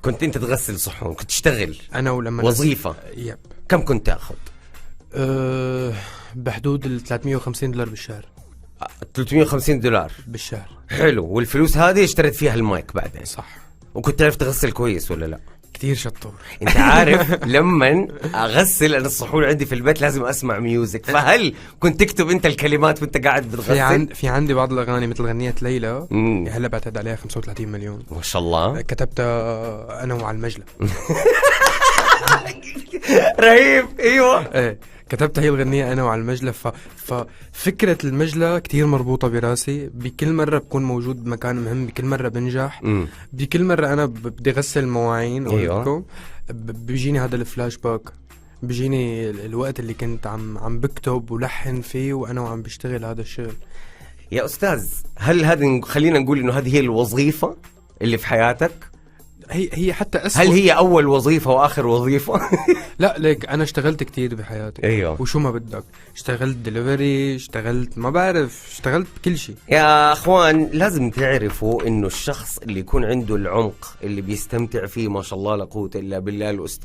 كنت انت تغسل صحون، كنت تشتغل انا ولما وظيفة. يب. كم كنت تاخذ؟ بحدود ال $350 بالشهر. $350 بالشهر. حلو. والفلوس هذه اشتريت فيها المايك بعدين؟ صح. وكنت تعرف تغسل كويس ولا لا؟ كتير شطور. انت عارف لما اغسل انا الصحون عندي في البيت لازم اسمع ميوزك، فهل كنت تكتب انت الكلمات وانت قاعد بتغسل؟ في عندي بعض الاغاني مثل غنية ليلى مم. هلا بعتد عليها 35 مليون. ما شاء الله. كتبتها انا وعلى المجلة. رهيب. ايوه. ايه كتبتها هي الغنية انا وعلى المجلة. ففكرة المجلة كتير مربوطة براسي. بكل مرة بكون موجود بمكان مهم، بكل مرة بنجح، بكل مرة انا بدي غسل مواعين. أيوة. بيجيني هذا الفلاش باك، بيجيني الوقت اللي كنت عم بكتب ولحن فيه وانا وعم بشتغل هذا الشغل. يا استاذ، هل هذا خلينا نقول انه هذه هي الوظيفة اللي في حياتك؟ هي حتى أسوأ. هل هي اول وظيفة واخر وظيفة؟ لا ليك انا اشتغلت كتير بحياتي. ايوه. وشو ما بدك، اشتغلت دليفري، اشتغلت ما بعرف، اشتغلت بكل شيء. يا اخوان لازم تعرفوا انه الشخص اللي يكون عنده العمق اللي بيستمتع فيه، ما شاء الله لا قوة الا بالله، الاستاذ